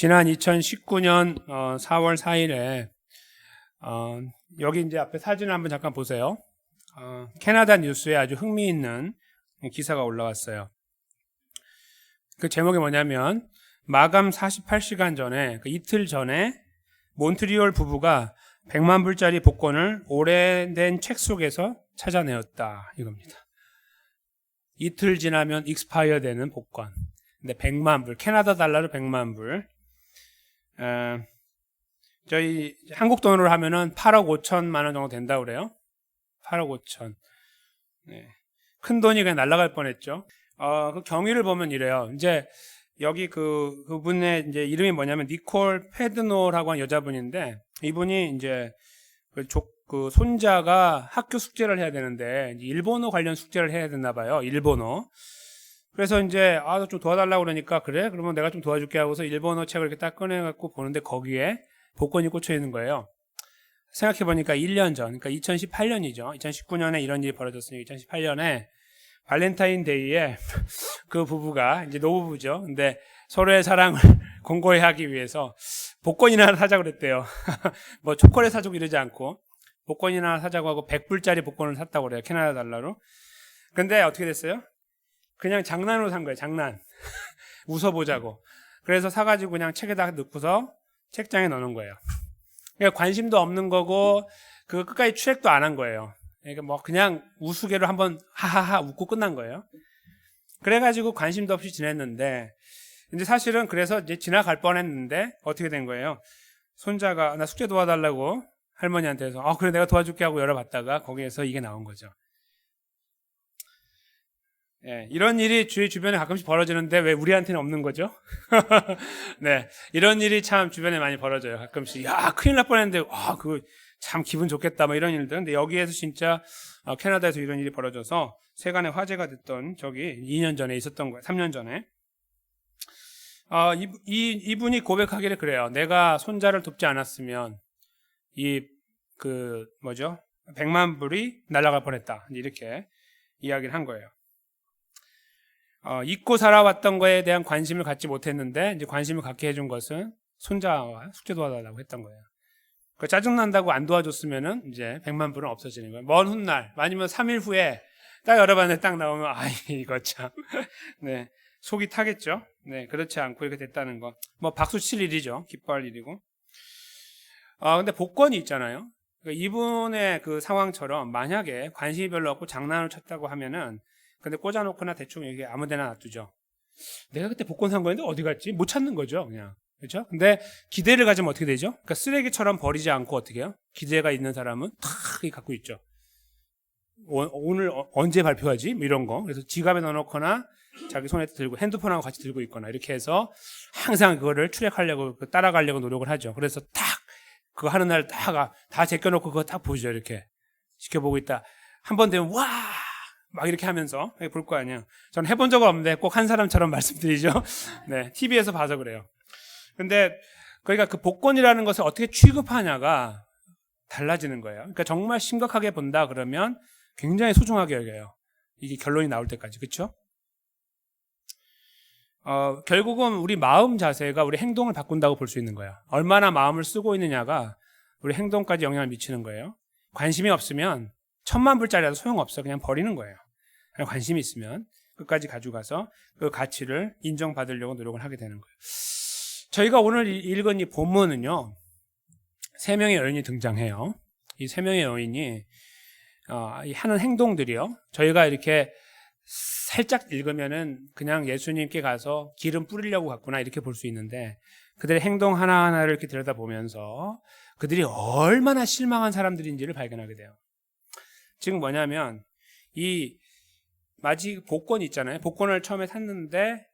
지난 2019년 4월 4일에 여기 이제 앞에 사진을 한번 잠깐 보세요. 캐나다 뉴스에 아주 흥미있는 기사가 올라왔어요. 그 제목이 뭐냐면 마감 48시간 전에, 이틀 전에 몬트리올 부부가 100만 불짜리 복권을 오래된 책 속에서 찾아내었다, 이겁니다. 이틀 지나면 익스파이어 되는 복권. 근데 100만 불, 캐나다 달러로 100만 불. 저희 한국 돈으로 하면은 8억 5천만 원 정도 된다고 그래요. 8억 5천. 네. 큰 돈이 그냥 날아갈 뻔했죠. 그 경위를 보면 이래요. 이제 여기 그분의 이제 이름이 뭐냐면 니콜 페드노라고 하는 여자분인데, 이분이 이제 그 손자가 학교 숙제를 해야 되는데 일본어 관련 숙제를 해야 됐나 봐요. 일본어. 그래서 이제 좀 도와달라고 그러니까, 그래? 그러면 내가 좀 도와줄게 하고서 일본어 책을 이렇게 딱 꺼내갖고 보는데 거기에 복권이 꽂혀 있는 거예요. 생각해보니까 1년 전, 그러니까 2018년이죠. 2019년에 이런 일이 벌어졌으니까 2018년에 발렌타인데이에 그 부부가, 이제 노부부죠. 근데 서로의 사랑을 공고히 하기 위해서 복권이나 하나 사자고 그랬대요. 뭐 초콜릿 사주고 이러지 않고 복권이나 하나 사자고 하고 100불짜리 복권을 샀다고 그래요. 캐나다 달러로. 근데 어떻게 됐어요? 그냥 장난으로 산 거예요. 장난. 웃어보자고. 그래서 사가지고 그냥 책에다 넣고서 책장에 넣는 거예요. 그러니까 관심도 없는 거고, 그거 끝까지 추액도 안 한 거예요. 그러니까 뭐 그냥 우스개로 한번 하하하 웃고 끝난 거예요. 그래가지고 관심도 없이 지냈는데, 이제 사실은 그래서 이제 지나갈 뻔했는데 어떻게 된 거예요? 손자가 나 숙제 도와달라고 할머니한테 해서 그래 내가 도와줄게 하고 열어봤다가 거기에서 이게 나온 거죠. 예, 이런 일이 주위 주변에 가끔씩 벌어지는데 왜 우리한테는 없는 거죠? 네, 이런 일이 참 주변에 많이 벌어져요. 가끔씩 큰일 날 뻔했는데 그거 참 기분 좋겠다 뭐 이런 일들. 근데 여기에서 진짜 캐나다에서 이런 일이 벌어져서 세간의 화제가 됐던 적이 2년 전에 있었던 거예요. 3년 전에. 이분이 고백하기를 그래요. 내가 손자를 돕지 않았으면 100만 불이 날아갈 뻔했다. 이렇게 이야기를 한 거예요. 잊고 살아왔던 거에 대한 관심을 갖지 못했는데, 이제 관심을 갖게 해준 것은 손자와 숙제 도와달라고 했던 거예요. 짜증난다고 안 도와줬으면은 이제 100만 불은 없어지는 거예요. 먼 훗날, 아니면 3일 후에 딱 열어봤는데 딱 나오면, 이거 참. 네. 속이 타겠죠? 네. 그렇지 않고 이렇게 됐다는 거. 뭐, 박수 칠 일이죠. 기뻐할 일이고. 근데 복권이 있잖아요. 그러니까 이분의 그 상황처럼 만약에 관심이 별로 없고 장난을 쳤다고 하면은, 근데 꽂아놓거나 대충 여기 아무 데나 놔두죠. 내가 그때 복권 산 거였는데 어디 갔지? 못 찾는 거죠, 그냥. 그렇죠? 근데 기대를 가지면 어떻게 되죠? 그러니까 쓰레기처럼 버리지 않고 어떻게 해요? 기대가 있는 사람은 탁 갖고 있죠. 오늘 언제 발표하지? 뭐 이런 거. 그래서 지갑에 넣어놓거나 자기 손에 들고 핸드폰하고 같이 들고 있거나 이렇게 해서 항상 그거를 추적하려고 따라가려고 노력을 하죠. 그래서 딱 그거 하는 날 다 제껴놓고 그거 딱 보죠. 이렇게 지켜보고 있다. 한 번 되면 막 이렇게 하면서 볼 거 아니에요. 저는 해본 적은 없는데 꼭 한 사람처럼 말씀드리죠. 네, TV에서 봐서 그래요. 근데 그러니까 그 복권이라는 것을 어떻게 취급하냐가 달라지는 거예요. 그러니까 정말 심각하게 본다 그러면 굉장히 소중하게 여겨요. 이게 결론이 나올 때까지. 그렇죠? 결국은 우리 마음 자세가 우리 행동을 바꾼다고 볼 수 있는 거예요. 얼마나 마음을 쓰고 있느냐가 우리 행동까지 영향을 미치는 거예요. 관심이 없으면 1000만 불짜리라도 소용없어. 그냥 버리는 거예요. 관심이 있으면 끝까지 가져가서 그 가치를 인정받으려고 노력을 하게 되는 거예요. 저희가 오늘 읽은 이 본문은요, 3명의 여인이 등장해요. 이 3명의 여인이 하는 행동들이요, 저희가 이렇게 살짝 읽으면은 그냥 예수님께 가서 기름 뿌리려고 갔구나 이렇게 볼 수 있는데, 그들의 행동 하나하나를 이렇게 들여다보면서 그들이 얼마나 실망한 사람들인지를 발견하게 돼요. 지금 뭐냐면 마치 복권 있잖아요. 복권을 처음에 샀는데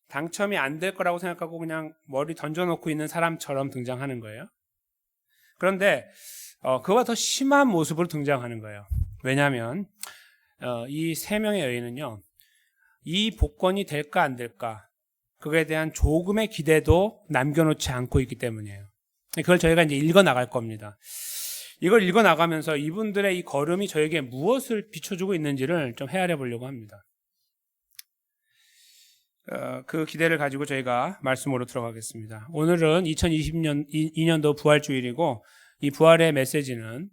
당첨이 안 될 거라고 생각하고 그냥 머리 던져놓고 있는 사람처럼 등장하는 거예요. 그런데 그와 더 심한 모습으로 등장하는 거예요. 왜냐하면 이 3명의 여인은요, 이 복권이 될까 안 될까 그거에 대한 조금의 기대도 남겨놓지 않고 있기 때문이에요. 그걸 저희가 이제 읽어 나갈 겁니다. 이걸 읽어 나가면서 이분들의 이 걸음이 저에게 무엇을 비춰주고 있는지를 좀 헤아려 보려고 합니다. 그 기대를 가지고 저희가 말씀으로 들어가겠습니다. 오늘은 2022년도 부활주일이고 이 부활의 메시지는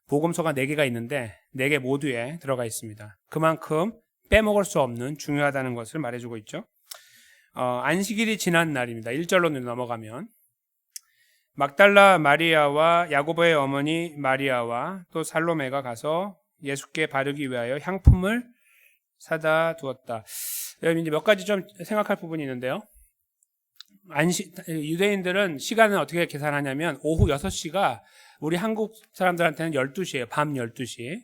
복음서가 4개가 있는데 4개 모두에 들어가 있습니다. 그만큼 빼먹을 수 없는 중요하다는 것을 말해주고 있죠. 안식일이 지난 날입니다. 1절로 넘어가면 막달라 마리아와 야고보의 어머니 마리아와 또 살로메가 가서 예수께 바르기 위하여 향품을 사다 두었다. 여러분 이제 몇 가지 좀 생각할 부분이 있는데요. 유대인들은 시간을 어떻게 계산하냐면 오후 6시가 우리 한국 사람들한테는 12시예요. 밤 12시.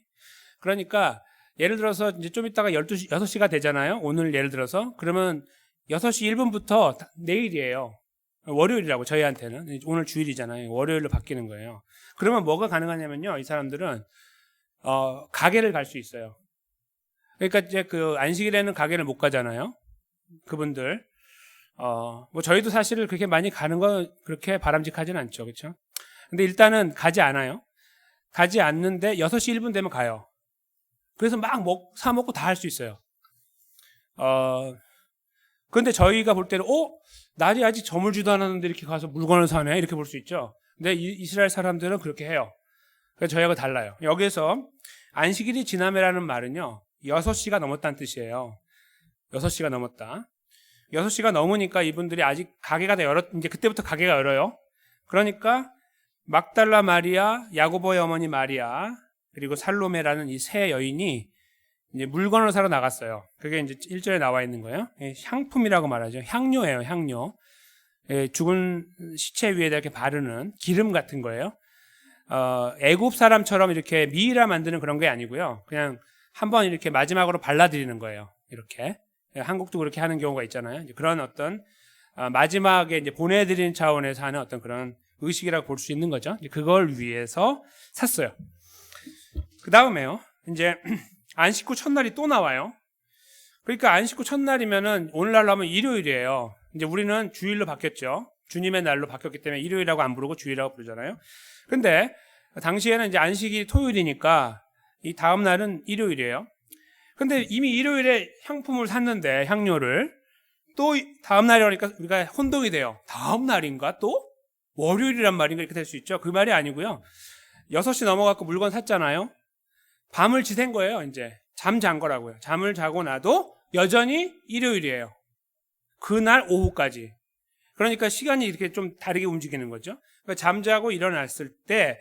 그러니까 예를 들어서 이제 좀 있다가 6시가 되잖아요. 오늘 예를 들어서 그러면 6시 1분부터 내일이에요. 월요일이라고 저희한테는 오늘 주일이잖아요. 월요일로 바뀌는 거예요. 그러면 뭐가 가능하냐면요. 이 사람들은 가게를 갈 수 있어요. 그러니까 이제 그 안식일에는 가게를 못 가잖아요. 그분들. 뭐 저희도 사실 그렇게 많이 가는 건 그렇게 바람직하진 않죠. 그렇죠? 근데 일단은 가지 않아요. 가지 않는데 6시 1분 되면 가요. 그래서 막 사 먹고 다 할 수 있어요. 그런데 저희가 볼 때는 날이 아직 저물지도 않았는데 이렇게 가서 물건을 사네 이렇게 볼 수 있죠. 근데 이스라엘 사람들은 그렇게 해요. 그래서 저희하고 달라요. 여기서 안식일이 지나매라는 말은요. 6시가 넘었다는 뜻이에요. 6시가 넘었다. 6시가 넘으니까 이분들이 아직 가게가 다 이제 그때부터 가게가 열어요. 그러니까 막달라 마리아, 야고보의 어머니 마리아, 그리고 살로메라는 이 세 여인이 이제 물건을 사러 나갔어요. 그게 이제 1절에 나와 있는 거예요. 향품이라고 말하죠. 향료예요, 향료. 죽은 시체 위에다 이렇게 바르는 기름 같은 거예요. 애굽 사람처럼 이렇게 미이라 만드는 그런 게 아니고요. 그냥 한번 이렇게 마지막으로 발라드리는 거예요. 이렇게. 한국도 그렇게 하는 경우가 있잖아요. 그런 어떤 마지막에 이제 보내드리는 차원에서 하는 어떤 그런 의식이라고 볼 수 있는 거죠. 그걸 위해서 샀어요. 그 다음에요. 이제 안식 후 첫날이 또 나와요. 그러니까 안식 후 첫날이면은 오늘날로 하면 일요일이에요. 이제 우리는 주일로 바뀌었죠. 주님의 날로 바뀌었기 때문에 일요일이라고 안 부르고 주일이라고 부르잖아요. 근데 당시에는 이제 안식이 토요일이니까 이 다음 날은 일요일이에요. 근데 이미 일요일에 향품을 샀는데 향료를 또 다음 날이라니까 우리가 혼동이 돼요. 다음 날인가 또? 월요일이란 말인가 이렇게 될 수 있죠. 그 말이 아니고요. 6시 넘어갖고 물건 샀잖아요. 밤을 지샌 거예요. 이제 잠 잔 거라고요. 잠을 자고 나도 여전히 일요일이에요. 그날 오후까지. 그러니까 시간이 이렇게 좀 다르게 움직이는 거죠. 그러니까 잠자고 일어났을 때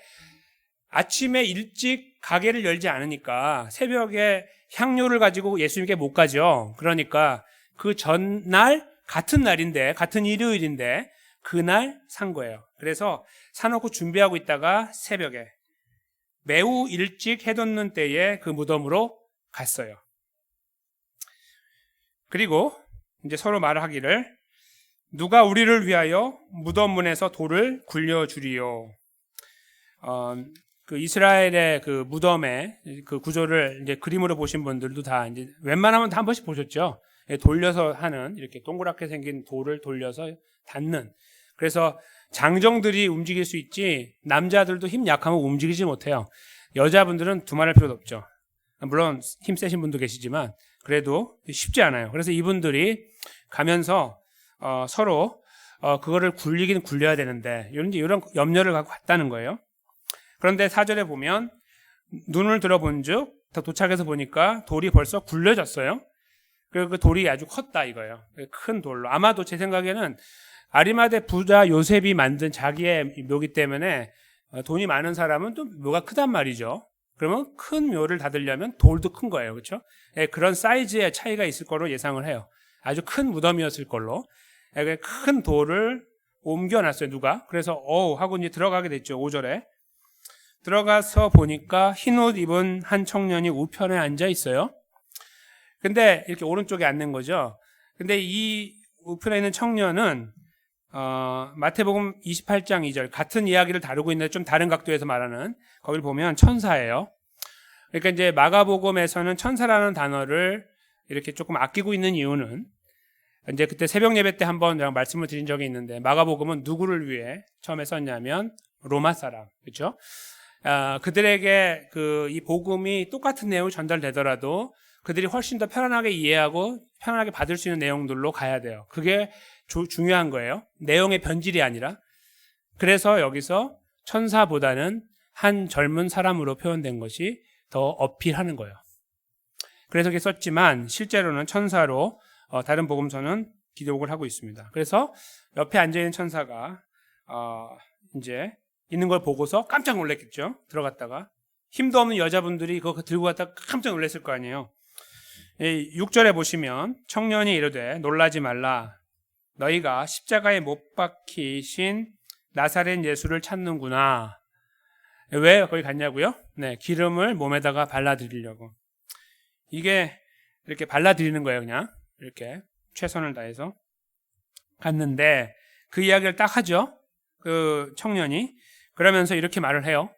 아침에 일찍 가게를 열지 않으니까 새벽에 향료를 가지고 예수님께 못 가죠. 그러니까 그 전날 같은 날인데 같은 일요일인데 그날 산 거예요. 그래서 사놓고 준비하고 있다가 새벽에 매우 일찍 해돋는 때에 그 무덤으로 갔어요. 그리고 이제 서로 말하기를 누가 우리를 위하여 무덤 문에서 돌을 굴려주리요. 그 이스라엘의 그 무덤의 그 구조를 이제 그림으로 보신 분들도 다 이제 웬만하면 다 한 번씩 보셨죠. 돌려서 하는 이렇게 동그랗게 생긴 돌을 돌려서 닿는. 그래서 장정들이 움직일 수 있지 남자들도 힘 약하면 움직이지 못해요. 여자분들은 두말할 필요도 없죠. 물론 힘 세신 분도 계시지만 그래도 쉽지 않아요. 그래서 이분들이 가면서 서로 그거를 굴리긴 굴려야 되는데 이런 염려를 갖고 갔다는 거예요. 그런데 4절에 보면 눈을 들어본즉 도착해서 보니까 돌이 벌써 굴려졌어요. 그리고 그 돌이 아주 컸다 이거예요. 큰 돌로. 아마도 제 생각에는 아리마대 부자 요셉이 만든 자기의 묘기 때문에 돈이 많은 사람은 또 묘가 크단 말이죠. 그러면 큰 묘를 닫으려면 돌도 큰 거예요. 그렇죠? 그런 사이즈의 차이가 있을 거로 예상을 해요. 아주 큰 무덤이었을 걸로. 큰 돌을 옮겨놨어요. 누가? 그래서 하고 이제 들어가게 됐죠. 5절에. 들어가서 보니까 흰옷 입은 한 청년이 우편에 앉아 있어요. 근데 이렇게 오른쪽에 앉는 거죠. 근데 이 우편에 있는 청년은 마태복음 28장 2절 같은 이야기를 다루고 있는데 좀 다른 각도에서 말하는 거기를 보면 천사예요. 그러니까 이제 마가복음에서는 천사라는 단어를 이렇게 조금 아끼고 있는 이유는 이제 그때 새벽 예배 때 한번 제가 말씀을 드린 적이 있는데 마가복음은 누구를 위해 처음에 썼냐면 로마 사람, 그렇죠? 그들에게 이 복음이 똑같은 내용이 전달되더라도 그들이 훨씬 더 편안하게 이해하고 편하게 받을 수 있는 내용들로 가야 돼요. 그게 중요한 거예요. 내용의 변질이 아니라. 그래서 여기서 천사보다는 한 젊은 사람으로 표현된 것이 더 어필하는 거예요. 그래서 이렇게 썼지만 실제로는 천사로 다른 복음서는 기록을 하고 있습니다. 그래서 옆에 앉아있는 천사가 이제 있는 걸 보고서 깜짝 놀랐겠죠. 들어갔다가 힘도 없는 여자분들이 그거 들고 갔다가 깜짝 놀랐을 거 아니에요. 6절에 보시면 청년이 이르되 놀라지 말라. 너희가 십자가에 못 박히신 나사렛 예수를 찾는구나. 왜 거기 갔냐고요? 네, 기름을 몸에다가 발라드리려고. 이게 이렇게 발라드리는 거예요. 그냥 이렇게 최선을 다해서 갔는데 그 이야기를 딱 하죠. 그 청년이. 그러면서 이렇게 말을 해요.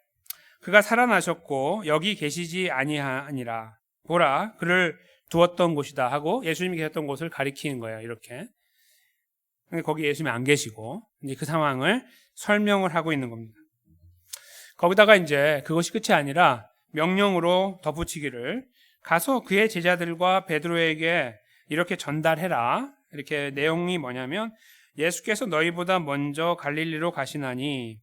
그가 살아나셨고 여기 계시지 아니하니라. 보라, 그를 두었던 곳이다 하고 예수님이 계셨던 곳을 가리키는 거예요. 이렇게. 근데 거기 예수님이 안 계시고 이제 그 상황을 설명을 하고 있는 겁니다. 거기다가 이제 그것이 끝이 아니라 명령으로 덧붙이기를 가서 그의 제자들과 베드로에게 이렇게 전달해라. 이렇게 내용이 뭐냐면 예수께서 너희보다 먼저 갈릴리로 가시나니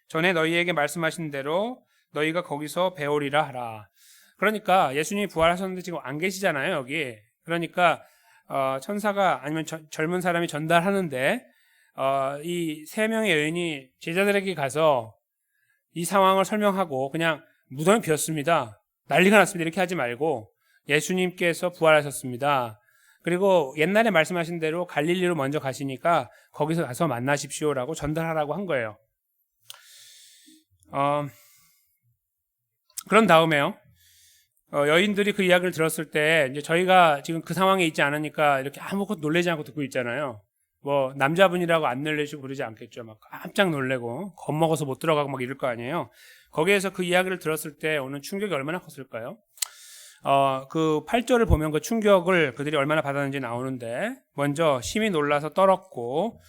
전에 너희에게 말씀하신 대로 너희가 거기서 배우리라 하라. 그러니까 예수님이 부활하셨는데 지금 안 계시잖아요, 여기. 그러니까 천사가 아니면 젊은 사람이 전달하는데 이 세 명의 여인이 제자들에게 가서 이 상황을 설명하고 그냥 무덤이 비었습니다. 난리가 났습니다. 이렇게 하지 말고 예수님께서 부활하셨습니다. 그리고 옛날에 말씀하신 대로 갈릴리로 먼저 가시니까 거기서 가서 만나십시오라고 전달하라고 한 거예요. 그런 다음에요. 여인들이 그 이야기를 들었을 때 이제 저희가 지금 그 상황에 있지 않으니까 이렇게 아무것도 놀라지 않고 듣고 있잖아요. 뭐 남자분이라고 안 놀래시고 그러지 않겠죠. 막 깜짝 놀래고 겁먹어서 못 들어가고 막 이럴 거 아니에요. 거기에서 그 이야기를 들었을 때 오는 충격이 얼마나 컸을까요? 그 8절을 보면 그 충격을 그들이 얼마나 받았는지 나오는데 먼저 심히 놀라서 떨었고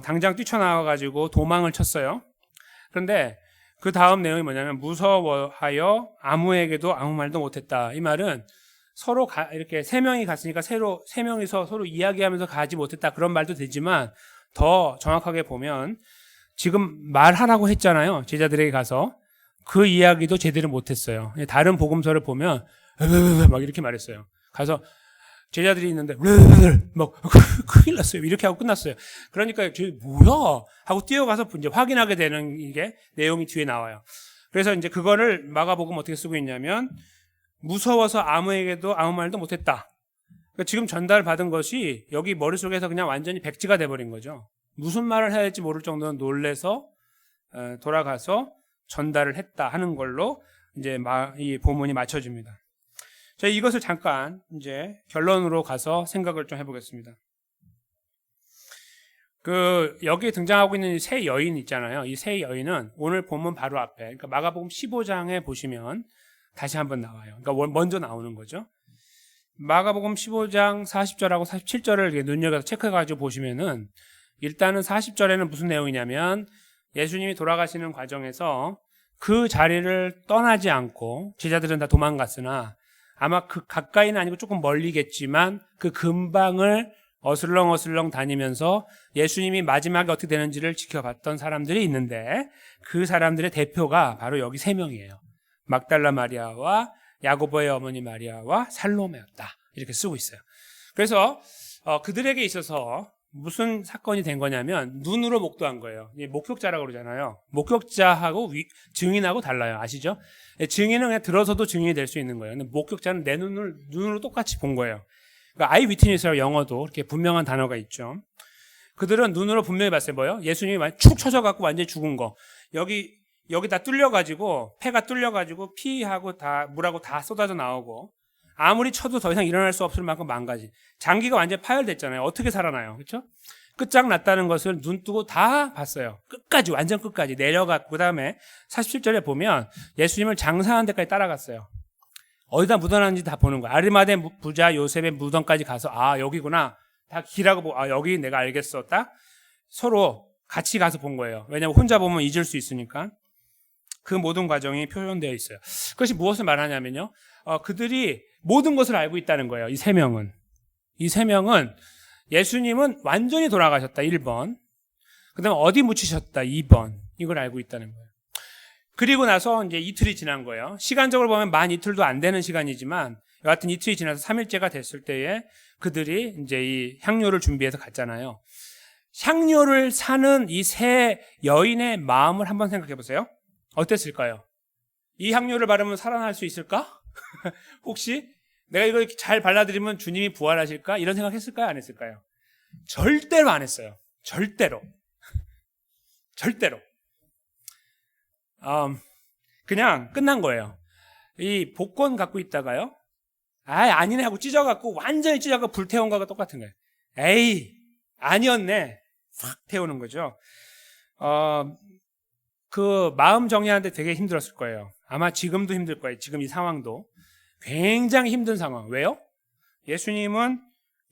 당장 뛰쳐나와가지고 도망을 쳤어요. 그런데 그 다음 내용이 뭐냐면 무서워하여 아무에게도 아무 말도 못했다. 이 말은 서로 이렇게 세 명이 갔으니까 세 명이서 서로 이야기하면서 가지 못했다. 그런 말도 되지만 더 정확하게 보면 지금 말하라고 했잖아요. 제자들에게 가서 그 이야기도 제대로 못했어요. 다른 복음서를 보면 막 이렇게 말했어요. 가서 제자들이 있는데 막 큰일 났어요. 이렇게 하고 끝났어요. 그러니까 저기 뭐야 하고 뛰어가서 이제 확인하게 되는 이게 내용이 뒤에 나와요. 그래서 이제 그거를 마가복음 어떻게 쓰고 있냐면 무서워서 아무에게도 아무 말도 못했다. 그러니까 지금 전달받은 것이 여기 머릿속에서 그냥 완전히 백지가 돼버린 거죠. 무슨 말을 해야 할지 모를 정도로 놀래서 돌아가서 전달을 했다 하는 걸로 이제 이 본문이 맞춰집니다. 자, 이것을 잠깐 이제 결론으로 가서 생각을 좀 해보겠습니다. 여기에 등장하고 있는 세 여인 있잖아요. 이 세 여인은 오늘 본문 바로 앞에, 그러니까 마가복음 15장에 보시면 다시 한번 나와요. 그러니까 먼저 나오는 거죠. 마가복음 15장 40절하고 47절을 눈여겨서 체크해가지고 보시면은 일단은 40절에는 무슨 내용이냐면 예수님이 돌아가시는 과정에서 그 자리를 떠나지 않고 제자들은 다 도망갔으나 아마 그 가까이는 아니고 조금 멀리겠지만 그 근방을 어슬렁어슬렁 다니면서 예수님이 마지막에 어떻게 되는지를 지켜봤던 사람들이 있는데 그 사람들의 대표가 바로 여기 세 명이에요. 막달라 마리아와 야고보의 어머니 마리아와 살로메였다. 이렇게 쓰고 있어요. 그래서 그들에게 있어서 무슨 사건이 된 거냐면 눈으로 목도한 거예요. 목격자라고 그러잖아요. 목격자하고 증인하고 달라요. 아시죠? 증인은 그냥 들어서도 증인이 될 수 있는 거예요. 근데 목격자는 내 눈으로 똑같이 본 거예요. 그러니까 아이 위트니스라고 영어도 이렇게 분명한 단어가 있죠. 그들은 눈으로 분명히 봤어요. 뭐요? 예수님이 축 처져갖고 완전히 죽은 거. 여기 다 뚫려가지고 폐가 뚫려가지고 피하고 다 물하고 다 쏟아져 나오고 아무리 쳐도 더 이상 일어날 수 없을 만큼 망가지. 장기가 완전히 파열됐잖아요. 어떻게 살아나요? 그렇죠? 끝장났다는 것을 눈 뜨고 다 봤어요. 끝까지, 완전 끝까지 내려갔고, 그 다음에 47절에 보면 예수님을 장사하는 데까지 따라갔어요. 어디다 묻어놨는지 다 보는 거예요. 아리마대 부자 요셉의 무덤까지 가서 여기구나. 다 길하고 보고 여기 내가 알겠어. 딱 서로 같이 가서 본 거예요. 왜냐하면 혼자 보면 잊을 수 있으니까. 그 모든 과정이 표현되어 있어요. 그것이 무엇을 말하냐면요. 그들이 모든 것을 알고 있다는 거예요. 이 세 명은. 이 3명은 예수님은 완전히 돌아가셨다. 1번. 그 다음에 어디 묻히셨다. 2번. 이걸 알고 있다는 거예요. 그리고 나서 이제 이틀이 지난 거예요. 시간적으로 보면 만 이틀도 안 되는 시간이지만 여하튼 이틀이 지나서 3일째가 됐을 때에 그들이 이제 이 향료를 준비해서 갔잖아요. 향료를 사는 이 세 여인의 마음을 한번 생각해 보세요. 어땠을까요? 이 향료를 바르면 살아날 수 있을까? 혹시 내가 이걸 잘 발라드리면 주님이 부활하실까? 이런 생각 했을까요? 안 했을까요? 절대로 안 했어요. 절대로. 절대로. 그냥 끝난 거예요. 이 복권 갖고 있다가요. 아니네 하고 찢어갖고 완전히 찢어갖고 불태운 거가 똑같은 거예요. 에이, 아니었네. 확 태우는 거죠. 그 마음 정리하는데 되게 힘들었을 거예요. 아마 지금도 힘들 거예요. 지금 이 상황도. 굉장히 힘든 상황. 왜요? 예수님은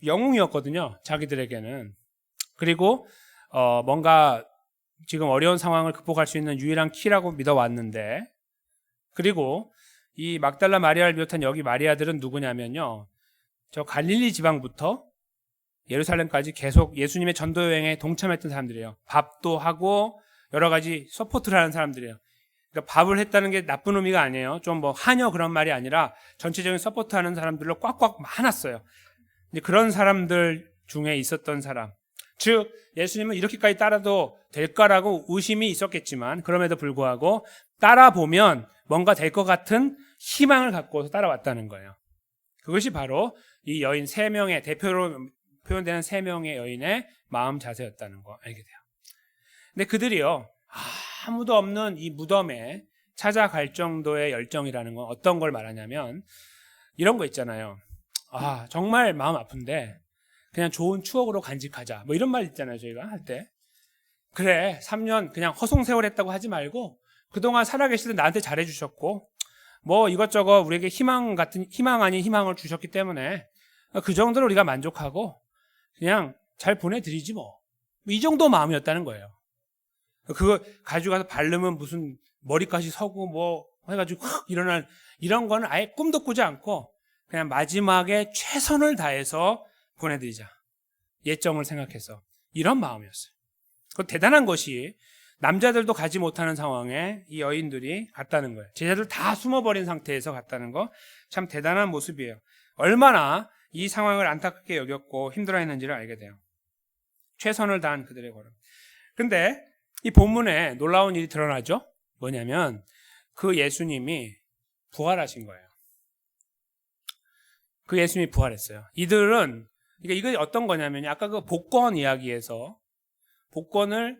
영웅이었거든요. 자기들에게는. 그리고 뭔가 지금 어려운 상황을 극복할 수 있는 유일한 키라고 믿어왔는데, 그리고 이 막달라 마리아를 비롯한 여기 마리아들은 누구냐면요, 저 갈릴리 지방부터 예루살렘까지 계속 예수님의 전도 여행에 동참했던 사람들이에요. 밥도 하고 여러 가지 서포트를 하는 사람들이에요. 그러니까 밥을 했다는 게 나쁜 의미가 아니에요. 좀 뭐 하녀 그런 말이 아니라 전체적인 서포트하는 사람들로 꽉꽉 많았어요. 이제 그런 사람들 중에 있었던 사람, 즉 예수님은 이렇게까지 따라도 될까라고 의심이 있었겠지만 그럼에도 불구하고 따라 보면 뭔가 될 것 같은 희망을 갖고서 따라왔다는 거예요. 그것이 바로 이 여인 3명의 대표로 표현되는 3명의 여인의 마음 자세였다는 거 알게 돼요. 근데 그들이요, 아무도 없는 이 무덤에 찾아갈 정도의 열정이라는 건 어떤 걸 말하냐면 이런 거 있잖아요. 정말 마음 아픈데 그냥 좋은 추억으로 간직하자. 뭐 이런 말 있잖아요, 저희가 할 때. 그래, 3년 그냥 허송세월했다고 하지 말고 그동안 살아계실 때 나한테 잘해주셨고 뭐 이것저것 우리에게 희망 아닌 희망을 주셨기 때문에 그 정도로 우리가 만족하고 그냥 잘 보내드리지 뭐. 이 정도 마음이었다는 거예요. 그거 가지고 가서 바르면 무슨 머리까지 서고 뭐 해가지고 일어날 이런 거는 아예 꿈도 꾸지 않고 그냥 마지막에 최선을 다해서 보내드리자. 예정을 생각해서. 이런 마음이었어요. 그 대단한 것이 남자들도 가지 못하는 상황에 이 여인들이 갔다는 거예요. 제자들 다 숨어버린 상태에서 갔다는 거 참 대단한 모습이에요. 얼마나 이 상황을 안타깝게 여겼고 힘들어했는지를 알게 돼요. 최선을 다한 그들의 걸음. 근데 이 본문에 놀라운 일이 드러나죠. 뭐냐면 그 예수님이 부활하신 거예요. 그 예수님이 부활했어요. 이들은 이게 어떤 거냐면 아까 그 복권 이야기에서 복권을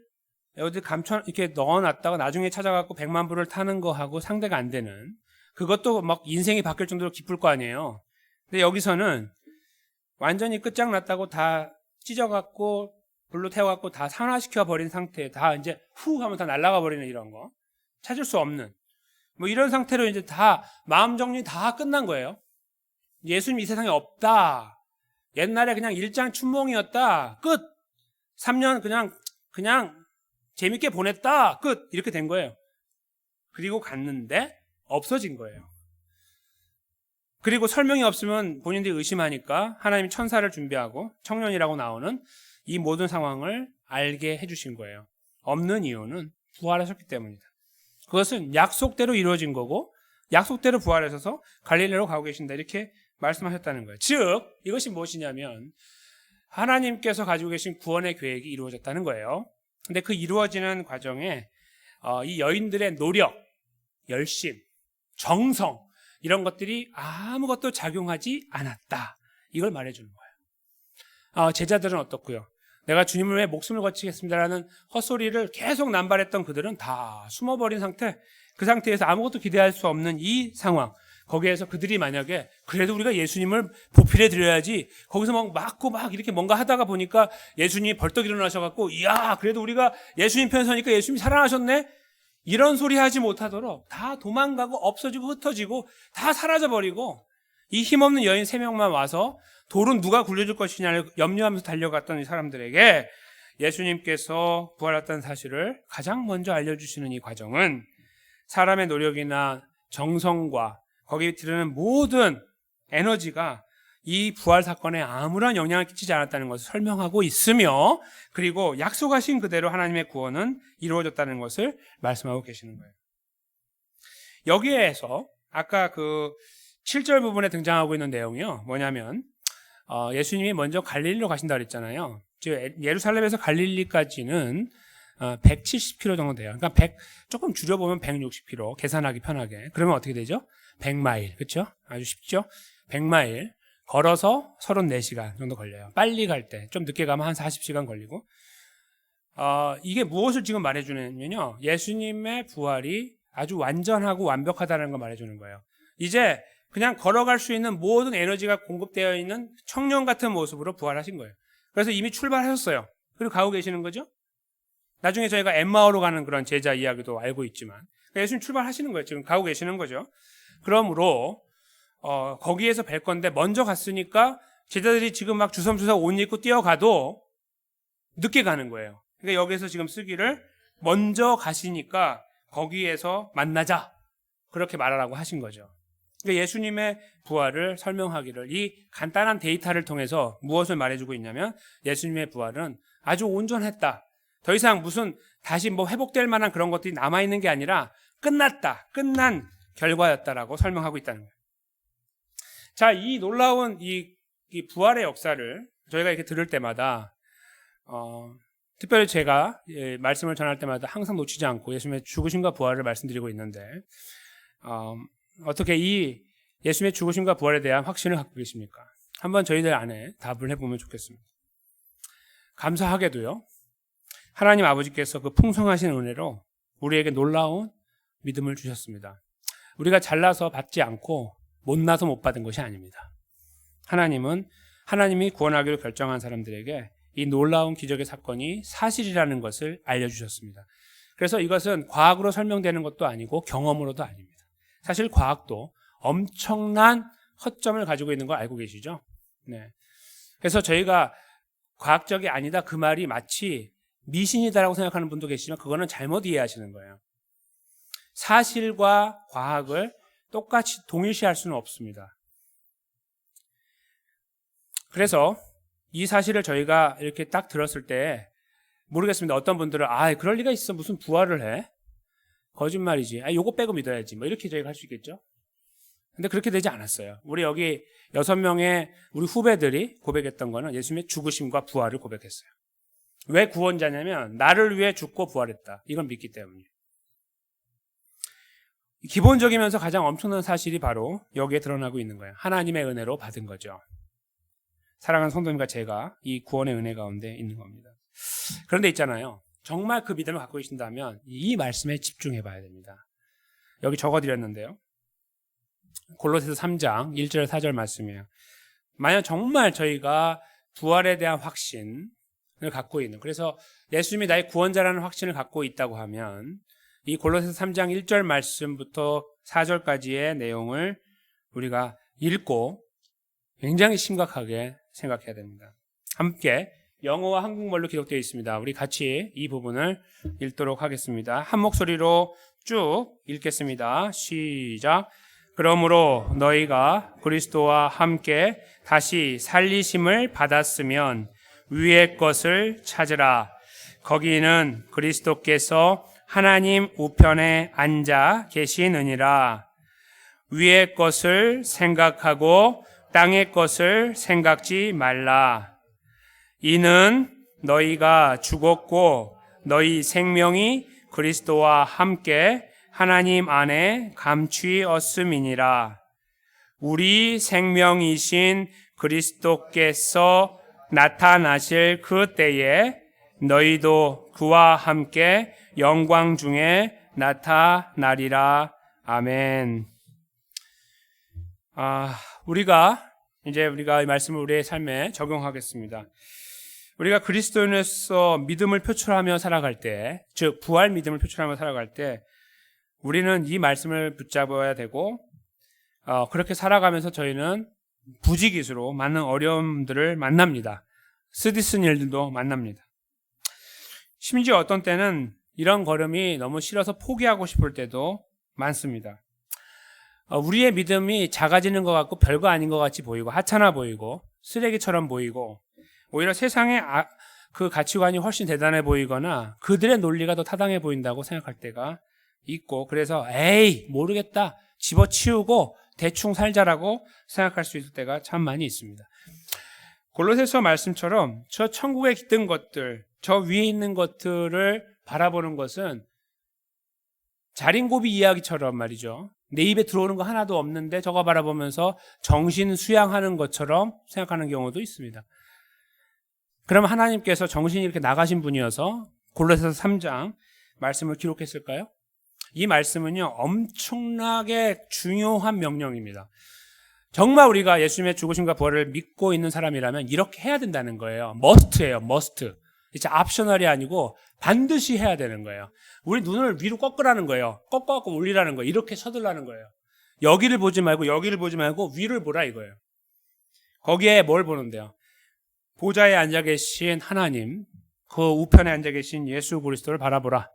어디 이렇게 넣어놨다가 나중에 찾아갖고 100만 불을 타는 거하고 상대가 안 되는, 그것도 막 인생이 바뀔 정도로 기쁠 거 아니에요. 근데 여기서는 완전히 끝장났다고 다 찢어갖고 불로 태워갖고 다 산화시켜 버린 상태, 다 이제 후 하면 다 날아가 버리는 이런 거, 찾을 수 없는 뭐 이런 상태로 이제 다 마음 정리 다 끝난 거예요. 예수님 이 세상에 없다. 옛날에 그냥 일장춘몽이었다. 끝. 3년 그냥 재밌게 보냈다. 끝. 이렇게 된 거예요. 그리고 갔는데 없어진 거예요. 그리고 설명이 없으면 본인들이 의심하니까 하나님이 천사를 준비하고 청년이라고 나오는 이 모든 상황을 알게 해주신 거예요. 없는 이유는 부활하셨기 때문이다. 그것은 약속대로 이루어진 거고 약속대로 부활하셔서 갈릴리로 가고 계신다. 이렇게 말씀하셨다는 거예요. 즉 이것이 무엇이냐면 하나님께서 가지고 계신 구원의 계획이 이루어졌다는 거예요. 근데 그 이루어지는 과정에 이 여인들의 노력, 열심, 정성 이런 것들이 아무것도 작용하지 않았다. 이걸 말해주는 거예요. 제자들은 어떻고요? 내가 주님을 위해 목숨을 바치겠습니다라는 헛소리를 계속 남발했던 그들은 다 숨어버린 상태, 그 상태에서 아무것도 기대할 수 없는 이 상황, 거기에서 그들이 만약에 그래도 우리가 예수님을 보필해 드려야지, 거기서 막 맞고 막 이렇게 뭔가 하다가 보니까 예수님이 벌떡 일어나셔갖고 이야 그래도 우리가 예수님 편 서니까 예수님이 살아나셨네, 이런 소리 하지 못하도록 다 도망가고 없어지고 흩어지고 다 사라져버리고 이 힘없는 여인 3명만 와서 돌은 누가 굴려줄 것이냐를 염려하면서 달려갔던 이 사람들에게 예수님께서 부활했다는 사실을 가장 먼저 알려주시는 이 과정은 사람의 노력이나 정성과 거기에 들어가는 모든 에너지가 이 부활 사건에 아무런 영향을 끼치지 않았다는 것을 설명하고 있으며, 그리고 약속하신 그대로 하나님의 구원은 이루어졌다는 것을 말씀하고 계시는 거예요. 여기에서 아까 그 7절 부분에 등장하고 있는 내용이요, 뭐냐면 예수님이 먼저 갈릴리로 가신다 그랬잖아요. 즉 예루살렘에서 갈릴리까지는 170km 정도 돼요. 그러니까 조금 줄여보면 160km, 계산하기 편하게. 그러면 어떻게 되죠? 100마일, 그렇죠? 아주 쉽죠? 100마일 걸어서 34시간 정도 걸려요. 빨리 갈 때, 좀 늦게 가면 한 40시간 걸리고. 이게 무엇을 지금 말해주냐면요, 예수님의 부활이 아주 완전하고 완벽하다는 걸 말해주는 거예요. 이제 그냥 걸어갈 수 있는 모든 에너지가 공급되어 있는 청년 같은 모습으로 부활하신 거예요. 그래서 이미 출발하셨어요. 그리고 가고 계시는 거죠. 나중에 저희가 엠마오로 가는 그런 제자 이야기도 알고 있지만, 예수님 출발하시는 거예요. 지금 가고 계시는 거죠. 그러므로 거기에서 뵐 건데 먼저 갔으니까 제자들이 지금 막 주섬주섬 옷 입고 뛰어가도 늦게 가는 거예요. 그러니까 여기서 지금 쓰기를 먼저 가시니까 거기에서 만나자, 그렇게 말하라고 하신 거죠. 그러니까 예수님의 부활을 설명하기를, 이 간단한 데이터를 통해서 무엇을 말해주고 있냐면, 예수님의 부활은 아주 온전했다. 더 이상 무슨 다시 회복될 만한 그런 것들이 남아있는 게 아니라 끝났다, 끝난 결과였다라고 설명하고 있다는 거예요. 자, 이 놀라운 이 부활의 역사를 저희가 이렇게 들을 때마다 특별히 제가 말씀을 전할 때마다 항상 놓치지 않고 예수님의 죽으심과 부활을 말씀드리고 있는데, 어떻게 이 예수님의 죽으심과 부활에 대한 확신을 갖고 계십니까? 한번 저희들 안에 답을 해보면 좋겠습니다. 감사하게도요, 하나님 아버지께서 그 풍성하신 은혜로 우리에게 놀라운 믿음을 주셨습니다. 우리가 잘나서 받지 않고 못나서 못 받은 것이 아닙니다. 하나님은 하나님이 구원하기로 결정한 사람들에게 이 놀라운 기적의 사건이 사실이라는 것을 알려주셨습니다. 그래서 이것은 과학으로 설명되는 것도 아니고 경험으로도 아닙니다. 사실 과학도 엄청난 허점을 가지고 있는 걸 알고 계시죠? 네. 그래서 저희가 과학적이 아니다, 그 말이 마치 미신이다라고 생각하는 분도 계시지만 그거는 잘못 이해하시는 거예요. 사실과 과학을 똑같이 동일시할 수는 없습니다. 그래서 이 사실을 저희가 이렇게 딱 들었을 때 모르겠습니다. 어떤 분들은 그럴 리가 있어, 무슨 부활을 해? 거짓말이지. 요거 빼고 믿어야지. 이렇게 저희가 할 수 있겠죠? 근데 그렇게 되지 않았어요. 우리 여기 6명의 우리 후배들이 고백했던 거는 예수님의 죽으심과 부활을 고백했어요. 왜 구원자냐면 나를 위해 죽고 부활했다, 이건 믿기 때문이에요. 기본적이면서 가장 엄청난 사실이 바로 여기에 드러나고 있는 거예요. 하나님의 은혜로 받은 거죠. 사랑하는 성도님과 제가 이 구원의 은혜 가운데 있는 겁니다. 그런데 있잖아요, 정말 그 믿음을 갖고 계신다면 이 말씀에 집중해 봐야 됩니다. 여기 적어드렸는데요, 골로새서 3장 1절 4절 말씀이에요. 만약 정말 저희가 부활에 대한 확신을 갖고 있는, 그래서 예수님이 나의 구원자라는 확신을 갖고 있다고 하면 이 골로새서 3장 1절 말씀부터 4절까지의 내용을 우리가 읽고 굉장히 심각하게 생각해야 됩니다. 함께 영어와 한국말로 기록되어 있습니다. 우리 같이 이 부분을 읽도록 하겠습니다. 한 목소리로 쭉 읽겠습니다. 시작. 그러므로 너희가 그리스도와 함께 다시 살리심을 받았으면 위의 것을 찾으라. 거기는 그리스도께서 하나님 우편에 앉아 계시느니라. 위의 것을 생각하고 땅의 것을 생각지 말라. 이는 너희가 죽었고 너희 생명이 그리스도와 함께 하나님 안에 감추었음이니라. 우리 생명이신 그리스도께서 나타나실 그 때에 너희도 그와 함께 영광 중에 나타나리라. 아멘. 우리가 이 말씀을 우리의 삶에 적용하겠습니다. 우리가 그리스도인으로서 믿음을 표출하며 살아갈 때, 즉 부활 믿음을 표출하며 살아갈 때 우리는 이 말씀을 붙잡아야 되고, 그렇게 살아가면서 저희는 부지기수로 많은 어려움들을 만납니다. 쓰디쓴 일들도 만납니다. 심지어 어떤 때는 이런 걸음이 너무 싫어서 포기하고 싶을 때도 많습니다. 우리의 믿음이 작아지는 것 같고 별거 아닌 것 같이 보이고 하찮아 보이고 쓰레기처럼 보이고 오히려 세상의 그 가치관이 훨씬 대단해 보이거나 그들의 논리가 더 타당해 보인다고 생각할 때가 있고 그래서 에이 모르겠다 집어치우고 대충 살자라고 생각할 수 있을 때가 참 많이 있습니다. 골로새서 말씀처럼 저 천국에 깃든 것들 저 위에 있는 것들을 바라보는 것은 자린고비 이야기처럼 말이죠. 내 입에 들어오는 거 하나도 없는데 저거 바라보면서 정신 수양하는 것처럼 생각하는 경우도 있습니다. 그러면 하나님께서 정신이 이렇게 나가신 분이어서 골로새서 3장 말씀을 기록했을까요? 이 말씀은요 엄청나게 중요한 명령입니다. 정말 우리가 예수님의 죽으심과 부활을 믿고 있는 사람이라면 이렇게 해야 된다는 거예요. must예요, must. 진짜 옵셔널이 아니고 반드시 해야 되는 거예요. 우리 눈을 위로 꺾으라는 거예요. 꺾어갖고 올리라는 거예요. 이렇게 서둘라는 거예요. 여기를 보지 말고 여기를 보지 말고 위를 보라 이거예요. 거기에 뭘 보는데요? 보좌에 앉아 계신 하나님, 그 우편에 앉아 계신 예수 그리스도를 바라보라.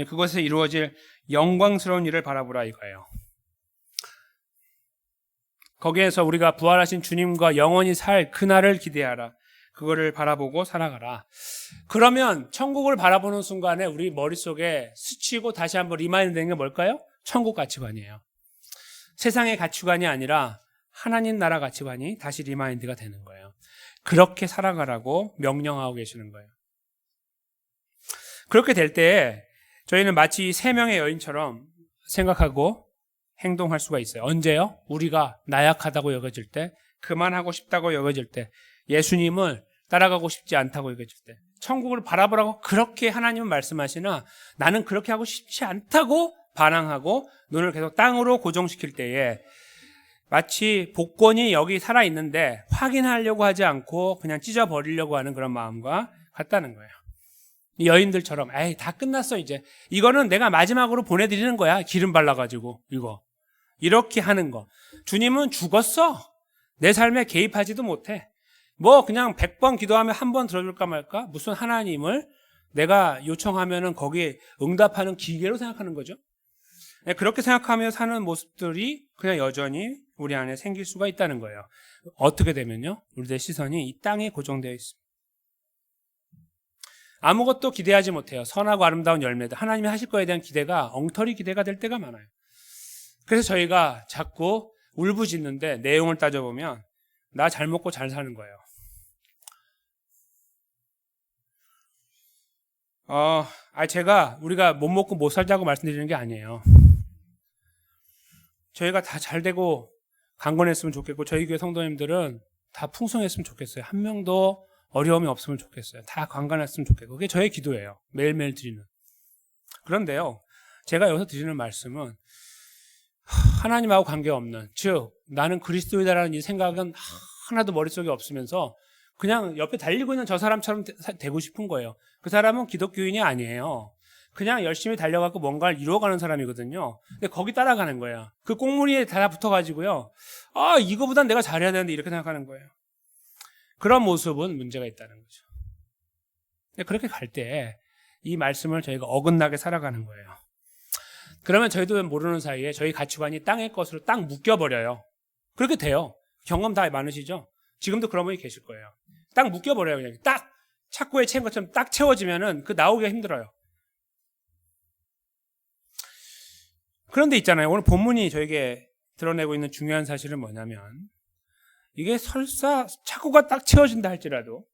그것에 이루어질 영광스러운 일을 바라보라 이거예요. 거기에서 우리가 부활하신 주님과 영원히 살 그날을 기대하라. 그거를 바라보고 살아가라. 그러면 천국을 바라보는 순간에 우리 머릿속에 스치고 다시 한번 리마인드 되는 게 뭘까요? 천국 가치관이에요. 세상의 가치관이 아니라 하나님 나라 가치관이 다시 리마인드가 되는 거예요. 그렇게 살아가라고 명령하고 계시는 거예요. 그렇게 될 때 저희는 마치 세 명의 여인처럼 생각하고 행동할 수가 있어요. 언제요? 우리가 나약하다고 여겨질 때, 그만하고 싶다고 여겨질 때, 예수님을 따라가고 싶지 않다고 여겨질 때, 천국을 바라보라고 그렇게 하나님은 말씀하시나 나는 그렇게 하고 싶지 않다고 반항하고 눈을 계속 땅으로 고정시킬 때에 마치 복권이 여기 살아있는데 확인하려고 하지 않고 그냥 찢어버리려고 하는 그런 마음과 같다는 거예요. 이 여인들처럼 에이 다 끝났어 이제 이거는 내가 마지막으로 보내드리는 거야 기름 발라가지고 이거 이렇게 하는 거. 주님은 죽었어. 내 삶에 개입하지도 못해. 뭐 그냥 100번 기도하면 한 번 들어줄까 말까? 무슨 하나님을 내가 요청하면은 거기에 응답하는 기계로 생각하는 거죠. 그렇게 생각하며 사는 모습들이 그냥 여전히 우리 안에 생길 수가 있다는 거예요. 어떻게 되면요? 우리의 시선이 이 땅에 고정되어 있습니다. 아무것도 기대하지 못해요. 선하고 아름다운 열매들. 하나님이 하실 거에 대한 기대가 엉터리 기대가 될 때가 많아요. 그래서 저희가 자꾸 울부짖는데 내용을 따져보면 나 잘 먹고 잘 사는 거예요. 우리가 못 먹고 못 살자고 말씀드리는 게 아니에요. 저희가 다 잘 되고 강건했으면 좋겠고 저희 교회 성도님들은 다 풍성했으면 좋겠어요. 한 명도 어려움이 없으면 좋겠어요. 다 강건했으면 좋겠고 그게 저의 기도예요. 매일매일 드리는. 그런데요. 제가 여기서 드리는 말씀은 하나님하고 관계없는 즉 나는 그리스도이다라는 이 생각은 하나도 머릿속에 없으면서 그냥 옆에 달리고 있는 저 사람처럼 되고 싶은 거예요. 그 사람은 기독교인이 아니에요. 그냥 열심히 달려가고 뭔가를 이루어가는 사람이거든요. 근데 거기 따라가는 거예요. 그 꽁무니에 다 붙어가지고요. 이거보단 내가 잘해야 되는데 이렇게 생각하는 거예요. 그런 모습은 문제가 있다는 거죠. 근데 그렇게 갈 때 이 말씀을 저희가 어긋나게 살아가는 거예요. 그러면 저희도 모르는 사이에 저희 가치관이 땅의 것으로 딱 묶여버려요. 그렇게 돼요. 경험 다 많으시죠? 지금도 그런 분이 계실 거예요. 딱 묶여버려요. 그냥 딱 착고에 채운 것처럼 딱 채워지면은 그 나오기가 힘들어요. 그런데 있잖아요. 오늘 본문이 저에게 드러내고 있는 중요한 사실은 뭐냐면 이게 설사 착고가 딱 채워진다 할지라도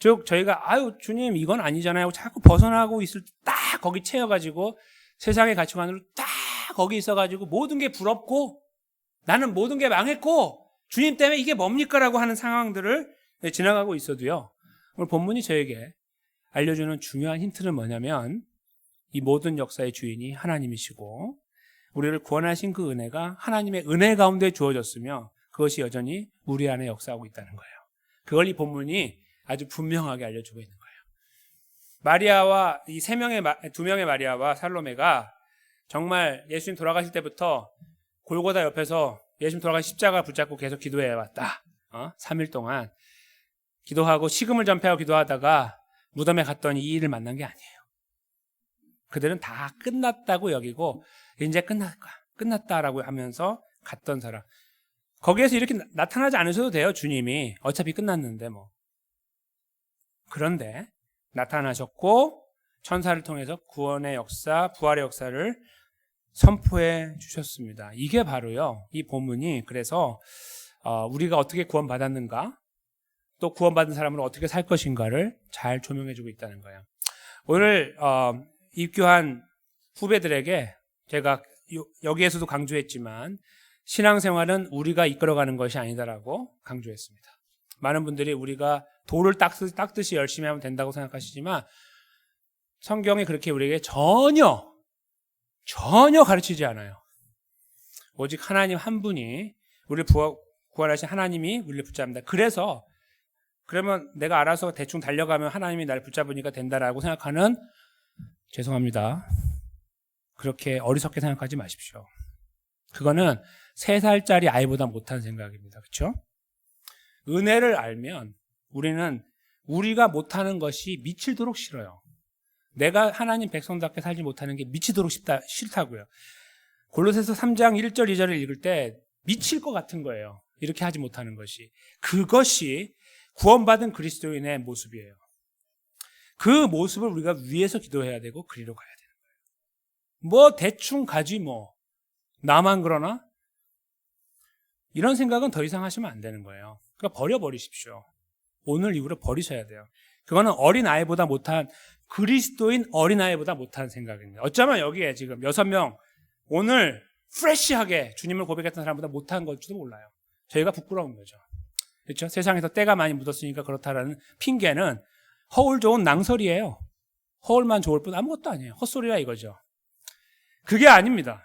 즉 저희가 주님 이건 아니잖아요. 자꾸 벗어나고 있을 때 딱 거기 채워가지고 세상의 가치관으로 딱 거기 있어가지고 모든 게 부럽고 나는 모든 게 망했고 주님 때문에 이게 뭡니까? 라고 하는 상황들을 지나가고 있어도요. 오늘 본문이 저에게 알려주는 중요한 힌트는 뭐냐면 이 모든 역사의 주인이 하나님이시고 우리를 구원하신 그 은혜가 하나님의 은혜 가운데 주어졌으며 그것이 여전히 우리 안에 역사하고 있다는 거예요. 그걸 이 본문이 아주 분명하게 알려주고 있는 거예요. 마리아와 이 두 명의 마리아와 살로메가 정말 예수님 돌아가실 때부터 골고다 옆에서 예수님 돌아가신 십자가 붙잡고 계속 기도해 왔다. 3일 동안 기도하고 식음을 전폐하고 기도하다가 무덤에 갔더니 이 일을 만난 게 아니에요. 그들은 다 끝났다고 여기고 이제 끝날 거야. 끝났다라고 하면서 갔던 사람. 거기에서 이렇게 나타나지 않으셔도 돼요. 주님이 어차피 끝났는데 뭐. 그런데 나타나셨고 천사를 통해서 구원의 역사, 부활의 역사를 선포해 주셨습니다. 이게 바로요, 이 본문이 입그래서 우리가 어떻게 구원받았는가, 또 구원받은 사람으로 어떻게 살 것인가를 잘 조명해주고 있다는 거예요. 오늘 입교한 후배들에게 제가 여기에서도 강조했지만 신앙생활은 우리가 이끌어가는 것이 아니다라고 강조했습니다. 많은 분들이 우리가 돌을 닦듯이 열심히 하면 된다고 생각하시지만 성경이 그렇게 우리에게 전혀 가르치지 않아요. 오직 하나님 한 분이 우리를 구원하신 하나님이 우리를 붙잡는다. 그래서 그러면 내가 알아서 대충 달려가면 하나님이 나를 붙잡으니까 된다라고 생각하는, 죄송합니다, 그렇게 어리석게 생각하지 마십시오. 그거는 3살짜리 아이보다 못한 생각입니다. 그렇죠? 은혜를 알면 우리는 우리가 못하는 것이 미치도록 싫어요. 내가 하나님 백성답게 살지 못하는 게 미치도록 싫다고요. 골로새서 3장 1절 2절을 읽을 때 미칠 것 같은 거예요. 이렇게 하지 못하는 것이. 그것이 구원받은 그리스도인의 모습이에요. 그 모습을 우리가 위에서 기도해야 되고 그리로 가야 되는 거예요. 뭐 대충 가지 뭐. 나만 그러나? 이런 생각은 더 이상 하시면 안 되는 거예요. 그러니까 버려버리십시오. 오늘 이후로 버리셔야 돼요. 그거는 어린아이보다 못한, 그리스도인 어린아이보다 못한 생각입니다. 어쩌면 여기에 지금 6명 오늘 프레시하게 주님을 고백했던 사람보다 못한 걸지도 몰라요. 저희가 부끄러운 거죠. 그렇죠? 세상에서 때가 많이 묻었으니까 그렇다라는 핑계는 허울 좋은 낭설이에요. 허울만 좋을 뿐 아무것도 아니에요. 헛소리라 이거죠. 그게 아닙니다.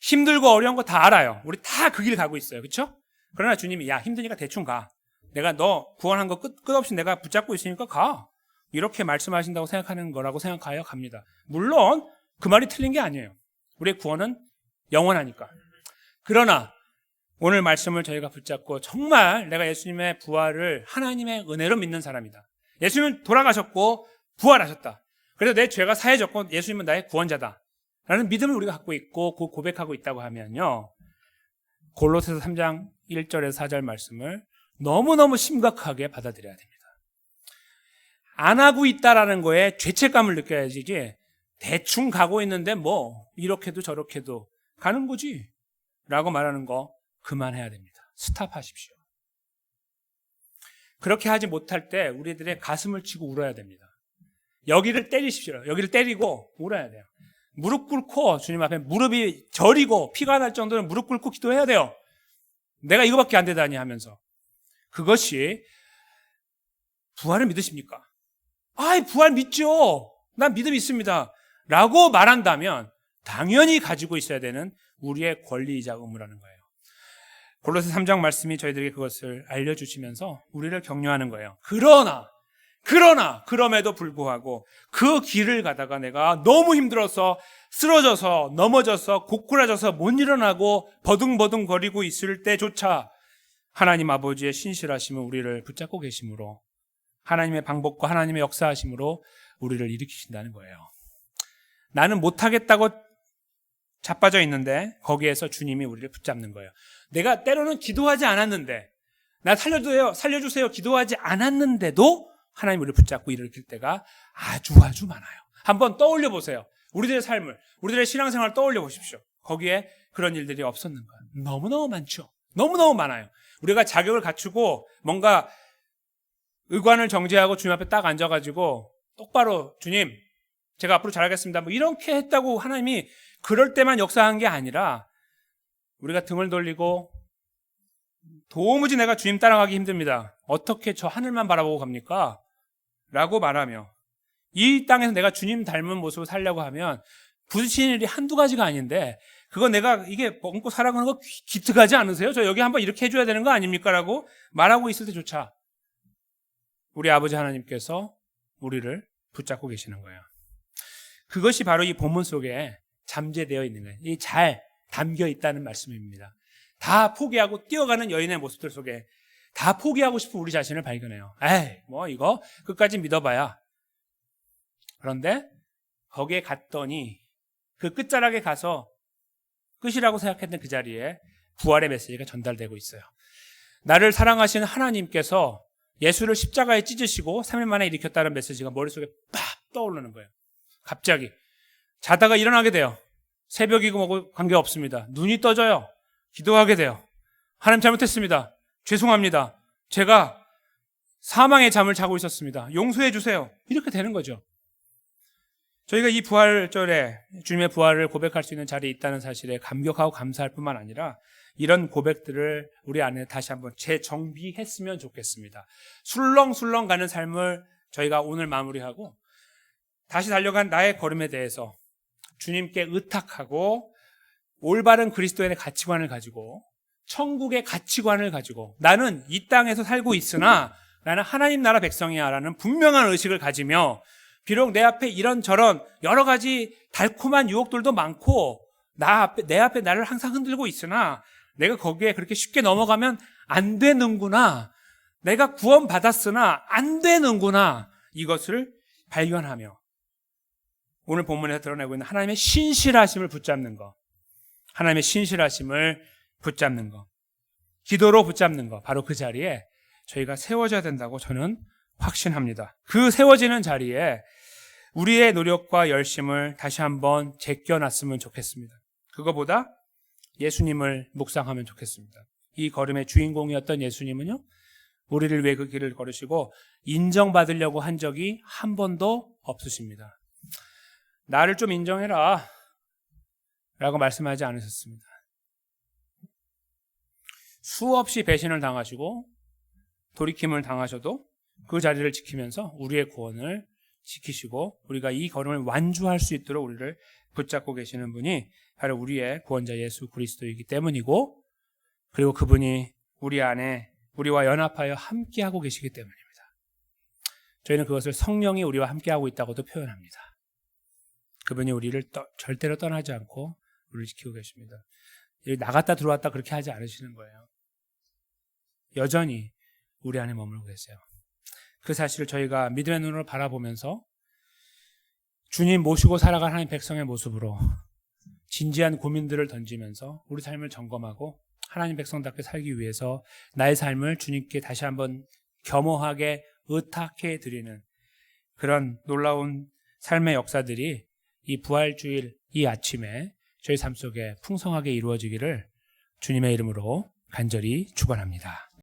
힘들고 어려운 거 다 알아요. 우리 다 그 길 가고 있어요. 그렇죠? 그러나 주님이 야, 힘드니까 대충 가. 내가 너 구원한 거 끝없이 내가 붙잡고 있으니까 가. 이렇게 말씀하신다고 생각하는 거라고 생각하여 갑니다. 물론 그 말이 틀린 게 아니에요. 우리의 구원은 영원하니까. 그러나 오늘 말씀을 저희가 붙잡고 정말 내가 예수님의 부활을 하나님의 은혜로 믿는 사람이다. 예수님은 돌아가셨고 부활하셨다. 그래서 내 죄가 사해졌고 예수님은 나의 구원자다 라는 믿음을 우리가 갖고 있고 고백하고 있다고 하면요, 골로새서 3장 1절에서 4절 말씀을 너무너무 심각하게 받아들여야 됩니다. 안 하고 있다라는 거에 죄책감을 느껴야지, 대충 가고 있는데 뭐 이렇게도 저렇게도 가는 거지 라고 말하는 거 그만해야 됩니다. 스탑하십시오. 그렇게 하지 못할 때 우리들의 가슴을 치고 울어야 됩니다. 여기를 때리십시오. 여기를 때리고 울어야 돼요. 무릎 꿇고 주님 앞에 무릎이 저리고 피가 날 정도로 무릎 꿇고 기도해야 돼요. 내가 이거밖에 안 되다니 하면서. 그것이 부활을 믿으십니까? 아이, 부활 믿죠. 난 믿음이 있습니다 라고 말한다면 당연히 가지고 있어야 되는 우리의 권리이자 의무라는 거예요. 골로새 3장 말씀이 저희들에게 그것을 알려주시면서 우리를 격려하는 거예요. 그럼에도 불구하고 그 길을 가다가 내가 너무 힘들어서 쓰러져서 넘어져서 고꾸라져서 못 일어나고 버둥버둥 거리고 있을 때조차 하나님 아버지의 신실하심은 우리를 붙잡고 계심으로, 하나님의 방법과 하나님의 역사하심으로 우리를 일으키신다는 거예요. 나는 못하겠다고 자빠져 있는데 거기에서 주님이 우리를 붙잡는 거예요. 내가 때로는 기도하지 않았는데, 나 살려주세요 기도하지 않았는데도 하나님 우리를 붙잡고 일으킬 때가 아주 많아요. 한번 떠올려 보세요. 우리들의 삶을, 우리들의 신앙생활을 떠올려 보십시오. 거기에 그런 일들이 없었는가? 너무너무 많죠. 너무너무 많아요. 우리가 자격을 갖추고 뭔가 의관을 정지하고 주님 앞에 딱 앉아가지고 똑바로 주님 제가 앞으로 잘하겠습니다 뭐 이렇게 했다고 하나님이 그럴 때만 역사한 게 아니라, 우리가 등을 돌리고 도무지 내가 주님 따라가기 힘듭니다, 어떻게 저 하늘만 바라보고 갑니까? 라고 말하며 이 땅에서 내가 주님 닮은 모습을 살려고 하면 부딪히는 일이 한두 가지가 아닌데, 그거 내가 이게 먹고 살아가는 거 기특하지 않으세요? 저 여기 한번 이렇게 해줘야 되는 거 아닙니까? 라고 말하고 있을 때조차 우리 아버지 하나님께서 우리를 붙잡고 계시는 거예요. 그것이 바로 이 본문 속에 잠재되어 있는 거예요. 이 잘 담겨 있다는 말씀입니다. 다 포기하고 뛰어가는 여인의 모습들 속에 다 포기하고 싶은 우리 자신을 발견해요. 에이, 뭐 이거 끝까지 믿어봐야. 그런데 거기에 갔더니 그 끝자락에 가서 끝이라고 생각했던 그 자리에 부활의 메시지가 전달되고 있어요. 나를 사랑하시는 하나님께서 예수를 십자가에 찢으시고 3일 만에 일으켰다는 메시지가 머릿속에 빡 떠오르는 거예요. 갑자기 자다가 일어나게 돼요. 새벽이고 뭐고 관계없습니다. 눈이 떠져요. 기도하게 돼요. 하나님 잘못했습니다. 죄송합니다. 제가 사망의 잠을 자고 있었습니다. 용서해 주세요. 이렇게 되는 거죠. 저희가 이 부활절에 주님의 부활을 고백할 수 있는 자리에 있다는 사실에 감격하고 감사할 뿐만 아니라 이런 고백들을 우리 안에 다시 한번 재정비했으면 좋겠습니다. 술렁술렁 가는 삶을 저희가 오늘 마무리하고 다시 달려간 나의 걸음에 대해서 주님께 의탁하고 올바른 그리스도인의 가치관을 가지고 천국의 가치관을 가지고 나는 이 땅에서 살고 있으나 나는 하나님 나라 백성이야 라는 분명한 의식을 가지며 비록 내 앞에 이런저런 여러 가지 달콤한 유혹들도 많고 내 앞에 나를 항상 흔들고 있으나 내가 거기에 그렇게 쉽게 넘어가면 안 되는구나. 내가 구원받았으나 안 되는구나. 이것을 발견하며 오늘 본문에서 드러내고 있는 하나님의 신실하심을 붙잡는 것. 하나님의 신실하심을 붙잡는 것. 기도로 붙잡는 것. 바로 그 자리에 저희가 세워져야 된다고 저는 확신합니다. 그 세워지는 자리에 우리의 노력과 열심을 다시 한번 제껴놨으면 좋겠습니다. 그거보다 예수님을 묵상하면 좋겠습니다. 이 걸음의 주인공이었던 예수님은요, 우리를 위해 그 길을 걸으시고 인정받으려고 한 적이 한 번도 없으십니다. 나를 좀 인정해라 라고 말씀하지 않으셨습니다. 수없이 배신을 당하시고 돌이킴을 당하셔도 그 자리를 지키면서 우리의 구원을 지키시고 우리가 이 걸음을 완주할 수 있도록 우리를 붙잡고 계시는 분이 바로 우리의 구원자 예수 그리스도이기 때문이고, 그리고 그분이 우리 안에 우리와 연합하여 함께하고 계시기 때문입니다. 저희는 그것을 성령이 우리와 함께하고 있다고도 표현합니다. 그분이 우리를 절대로 떠나지 않고 우리를 지키고 계십니다. 여기 나갔다 들어왔다 그렇게 하지 않으시는 거예요. 여전히 우리 안에 머물고 계세요. 그 사실을 저희가 믿음의 눈으로 바라보면서 주님 모시고 살아가는 하나님 백성의 모습으로 진지한 고민들을 던지면서 우리 삶을 점검하고 하나님 백성답게 살기 위해서 나의 삶을 주님께 다시 한번 겸허하게 의탁해 드리는 그런 놀라운 삶의 역사들이 이 부활주일 이 아침에 저희 삶 속에 풍성하게 이루어지기를 주님의 이름으로 간절히 축원합니다.